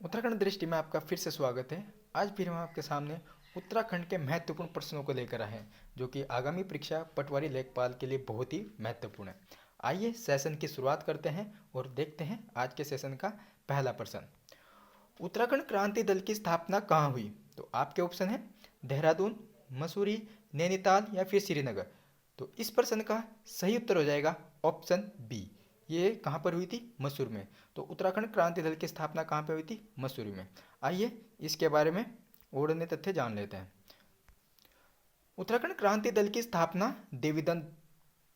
उत्तराखंड दृष्टि में आपका फिर से स्वागत है। आज फिर हम आपके सामने उत्तराखंड के महत्वपूर्ण प्रश्नों को लेकर आए हैं, जो कि आगामी परीक्षा पटवारी लेखपाल के लिए बहुत ही महत्वपूर्ण है। आइए सेशन की शुरुआत करते हैं और देखते हैं आज के सेशन का पहला प्रश्न। उत्तराखंड क्रांति दल की स्थापना कहाँ हुई? तो आपके ऑप्शन है देहरादून, मसूरी, नैनीताल या फिर श्रीनगर। तो इस प्रश्न का सही उत्तर हो जाएगा ऑप्शन बी। ये कहाँ पर हुई थी? मसूरी में। तो उत्तराखंड क्रांति दल की स्थापना कहाँ पर हुई थी? मसूरी में। आइए इसके बारे में और अन्य तथ्य जान लेते हैं। उत्तराखंड क्रांति दल की स्थापना देवीदत्त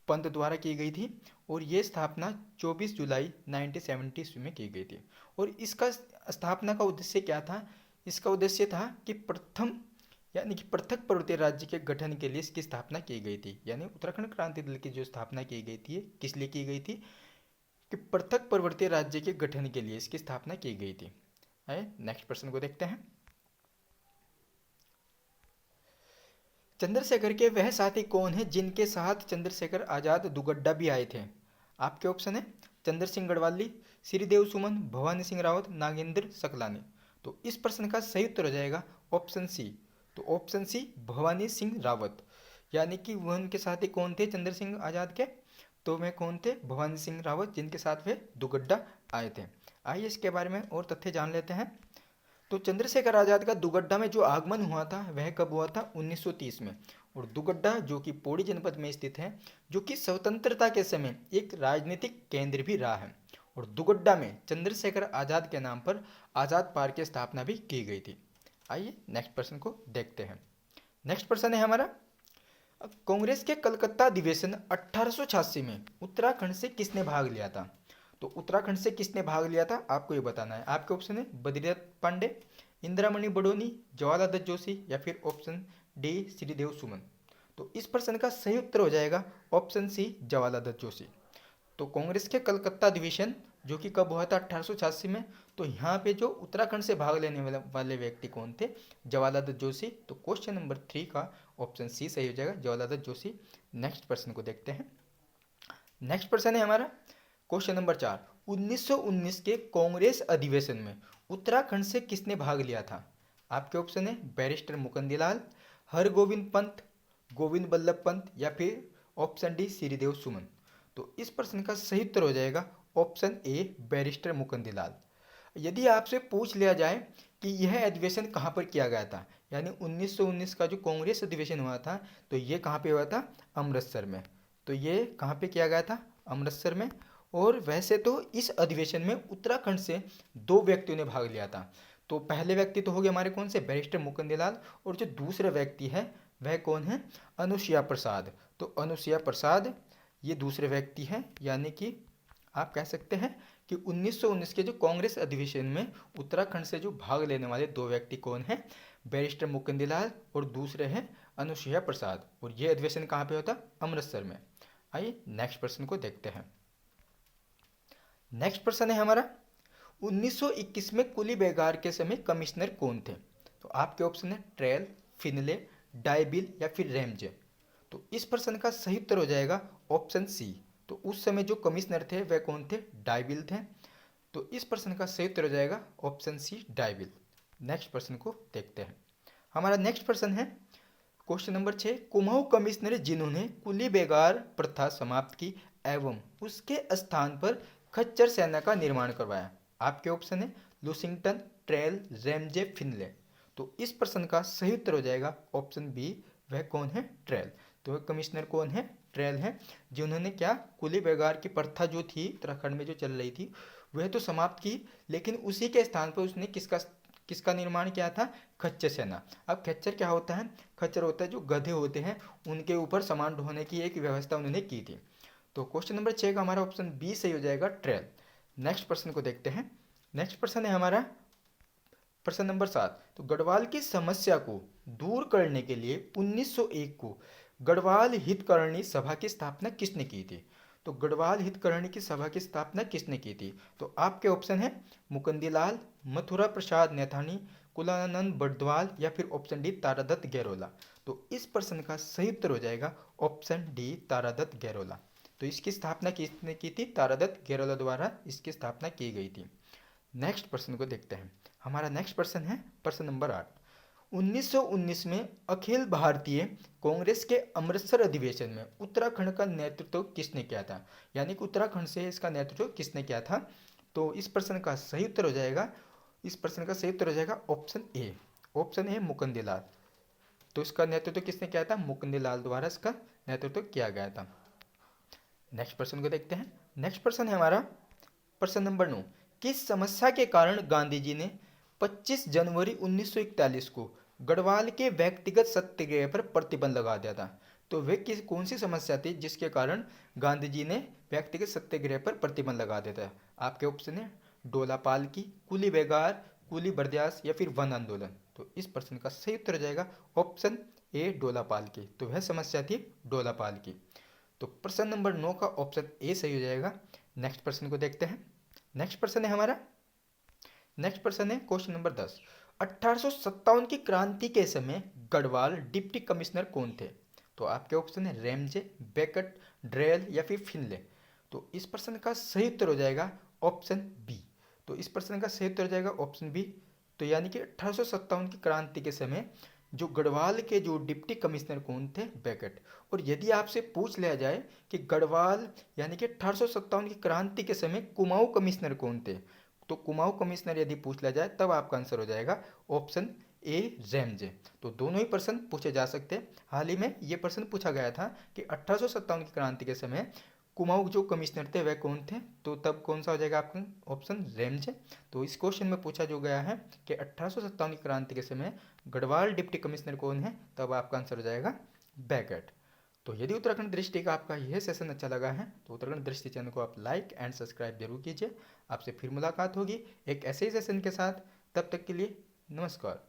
पंत द्वारा की गई थी और ये स्थापना 24 जुलाई 1970 में की गई थी। और इसका स्थापना का उद्देश्य क्या था? इसका उद्देश्य था कि प्रथम यानी कि पृथक पर्वतीय राज्य के गठन के लिए इसकी स्थापना की गई थी। यानी उत्तराखंड क्रांति दल की जो स्थापना की गई थी, किस लिए की गई थी? कि पृथक पर्वतीय राज्य के गठन के लिए इसकी स्थापना की गई थी। नेक्स्ट प्रश्न को देखते हैं। चंद्रशेखर के वह साथी कौन है जिनके साथ चंद्रशेखर आजाद दुगड्डा भी आए थे? आपके ऑप्शन है चंद्र सिंह गढ़वाली, श्रीदेव सुमन, भवानी सिंह रावत, नागेंद्र सकलानी। तो इस प्रश्न का सही उत्तर हो जाएगा ऑप्शन सी। तो ऑप्शन सी भवानी सिंह रावत। यानी कि वह उनके साथी कौन थे चंद्र सिंह आजाद के? तो वे कौन थे? भवानी सिंह रावत, जिनके साथ वे दुगड्डा आए थे। आइए इसके बारे में और तथ्य जान लेते हैं। तो चंद्रशेखर आजाद का दुगड्डा में जो आगमन हुआ था वह कब हुआ था? 1930 में। और दुगड्डा जो कि पौड़ी जनपद में स्थित है, जो कि स्वतंत्रता के समय एक राजनीतिक केंद्र भी रहा है। और दुगड्डा में चंद्रशेखर आजाद के नाम पर आजाद पार्क की स्थापना भी की गई थी। आइए नेक्स्ट प्रश्न को देखते हैं। नेक्स्ट प्रश्न है हमारा, कांग्रेस के कलकत्ता अधिवेशन 1886 में उत्तराखंड से किसने भाग लिया था? तो उत्तराखंड से किसने भाग लिया था आपको ये बताना है। आपके ऑप्शन है बद्रीदत्त पांडे, इंदिरामणि बडोनी, जवाहरलाल दत्त जोशी या फिर ऑप्शन डी श्रीदेव सुमन। तो इस प्रश्न का सही उत्तर हो जाएगा ऑप्शन सी जवाहरलाल दत्त जोशी। तो कांग्रेस के कलकत्ता अधिवेशन जो कि कब हुआ था? 1886 में। तो यहाँ पे जो उत्तराखंड से भाग लेने वाले व्यक्ति कौन थे? जवाहरलाल दत्त जोशी। तो क्वेश्चन नंबर 3 का ऑप्शन सी सही हो जाएगा, जवाहरलाल दत्त जोशी। नेक्स्ट प्रश्न को देखते हैं। नेक्स्ट प्रश्न है हमारा क्वेश्चन नंबर 4। 1919 के कांग्रेस अधिवेशन में उत्तराखंड से किसने भाग लिया था? आपके ऑप्शन है बैरिस्टर मुकुंदलाल, हरगोविंद पंत, गोविंद बल्लभ पंत या फिर ऑप्शन डी श्रीदेव सुमन। तो इस प्रश्न का सही उत्तर हो जाएगा ऑप्शन ए बैरिस्टर मुकुंदलाल। यदि आपसे पूछ लिया जाए कि यह अधिवेशन कहाँ पर किया गया था, यानी 1919 का जो कांग्रेस अधिवेशन हुआ था, तो ये कहाँ पे हुआ था? अमृतसर में। तो ये कहाँ पे किया गया था? अमृतसर में। और वैसे तो इस अधिवेशन में उत्तराखंड से 2 व्यक्तियों ने भाग लिया था। तो पहले व्यक्ति तो हो गए हमारे कौन से? बैरिस्टर मुकुंदलाल। और जो दूसरे व्यक्ति है वह कौन है? अनुसुईया प्रसाद। तो अनुसुईया प्रसाद ये दूसरे व्यक्ति हैं। यानी कि आप कह सकते हैं कि 1919 के जो कांग्रेस अधिवेशन में उत्तराखंड से जो भाग लेने वाले 2 व्यक्ति कौन हैं? बैरिस्टर मुकुंदलाल और दूसरे हैं अनुसुईया प्रसाद। और ये अधिवेशन कहाँ पे होता? अमृतसर में। आइए नेक्स्ट प्रश्न को देखते हैं। नेक्स्ट प्रश्न है हमारा, 1921 में कुली बेगार के समय कमिश्नर कौन थे? तो आपके ऑप्शन है ट्रेल, फिनले, डायबिल या फिर रेमजे। तो इस प्रश्न का सही उत्तर हो जाएगा ऑप्शन सी। तो उस समय जो कमिश्नर थे वह कौन थे? डायबिल थे। तो इस प्रश्न का सही उत्तर हो जाएगा ऑप्शन सी डायबिल। नेक्स्ट प्रश्न को देखते हैं। हमारा नेक्स्ट प्रश्न है क्वेश्चन नंबर 6। कुमाऊं कमिश्नर जिन्होंने कुली बेगार प्रथा समाप्त की एवं उसके स्थान पर खच्चर सेना का निर्माण करवाया। आपके ऑप्शन है लुसिंगटन, ट्रेल, रेमजे, फिनले। तो इस प्रश्न का सही उत्तर हो जाएगा ऑप्शन बी। वह कौन है? ट्रेल। तो वह कमिश्नर कौन है? ट्रेल है, जिन्होंने क्या कुली बेगार की प्रथा जो थी उत्तराखंड में जो चल रही थी वह तो समाप्त की, लेकिन उसी के स्थान पर उसने किसका किसका निर्माण किया था? खच्चर सेना। अब खच्चर क्या होता है? खच्चर होता है जो गधे होते हैं उनके ऊपर सामान ढोने की एक व्यवस्था उन्होंने की थी। तो क्वेश्चन नंबर 6 का हमारा ऑप्शन बी सही हो जाएगा, ट्रेल। नेक्स्ट प्रश्न को देखते हैं। नेक्स्ट प्रश्न है हमारा प्रश्न नंबर 7। तो गढ़वाल की समस्या को दूर करने के लिए 1901 को गढ़वाल हितकरणी सभा की स्थापना किसने की थी? तो गढ़वाल हितकरणी की सभा की स्थापना किसने की थी? तो आपके ऑप्शन है मुकुंदलाल, मथुरा प्रसाद नैथानी, कुलानंद बड़द्वाल या फिर ऑप्शन डी तारादत्त गैरोला। तो इस प्रश्न का सही उत्तर हो जाएगा ऑप्शन डी तारादत्त गैरोला। तो इसकी स्थापना किसने की थी? तारादत्त गैरोला द्वारा इसकी स्थापना की गई थी। नेक्स्ट प्रश्न को देखते हैं। हमारा नेक्स्ट प्रश्न है प्रश्न नंबर 8। 1919 में अखिल भारतीय कांग्रेस के अमृतसर अधिवेशन में उत्तराखंड का नेतृत्व किसने किया था, यानी कि उत्तराखंड से इसका नेतृत्व किसने किया था। तो इस प्रश्न का सही उत्तर हो जाएगा, इस प्रश्न का सही उत्तर हो जाएगा option A. Option A Mukundlal. तो इसका नेतृत्व किसने किया था, मुकुंदलाल द्वारा इसका नेतृत्व किया गया था। नेक्स्ट प्रश्न को देखते हैं। नेक्स्ट प्रश्न है हमारा प्रश्न नंबर 9। किस समस्या के कारण गांधी जी ने 25 जनवरी 1941 को गढ़वाल के व्यक्तिगत सत्याग्रह पर प्रतिबंध लगा दिया था। तो वे कौन सी समस्या थी जिसके कारण गांधी जी ने व्यक्तिगत सत्याग्रह पर प्रतिबंध लगा दिया था। आपके ऑप्शन है डोला पाल की, कुली बेगार, कुली बर्दाश्त या फिर वन आंदोलन। तो इस प्रश्न का सही उत्तर हो जाएगा ऑप्शन ए डोला पाल की। तो वह समस्या थी डोला पाल की। तो प्रश्न नंबर 9 का ऑप्शन ए सही हो जाएगा। नेक्स्ट प्रश्न को देखते हैं। नेक्स्ट प्रश्न है हमारा, नेक्स्ट प्रश्न है क्वेश्चन नंबर 10। 1857 की क्रांति के समय गढ़वाल डिप्टी कमिश्नर कौन थे। तो आपके ऑप्शन है रेमजे, बेकट, ड्रेल या फिर फिनले। तो इस प्रश्न का सही उत्तर हो जाएगा ऑप्शन बी। तो इस प्रश्न का सही उत्तर हो जाएगा ऑप्शन बी। तो यानी कि 1857 की क्रांति के समय जो गढ़वाल के जो डिप्टी कमिश्नर कौन थे, बेकट। और यदि आपसे पूछ लिया जाए कि गढ़वाल यानी कि 1857 की क्रांति के समय कुमाऊं कमिश्नर कौन थे, तो कुमाऊं कमिश्नर यदि पूछ लिया जाए तब आपका आंसर हो जाएगा ऑप्शन ए रेमजे। तो दोनों ही प्रश्न पूछे जा सकते हैं। हाल ही में ये प्रश्न पूछा गया था कि 1857 की क्रांति के समय कुमाऊं जो कमिश्नर थे वह कौन थे, तो तब कौन सा हो जाएगा आपका ऑप्शन रेमजे। तो इस क्वेश्चन में पूछा जो गया है कि 1857 की क्रांति के समय गढ़वाल डिप्टी कमिश्नर कौन है, तब आपका आंसर हो जाएगा बेकट। तो यदि उत्तराखंड दृष्टि का आपका यह सेशन अच्छा लगा है तो उत्तराखंड दृष्टि चैनल को आप लाइक एंड सब्सक्राइब जरूर कीजिए। आपसे फिर मुलाकात होगी एक ऐसे ही सेशन के साथ। तब तक के लिए नमस्कार।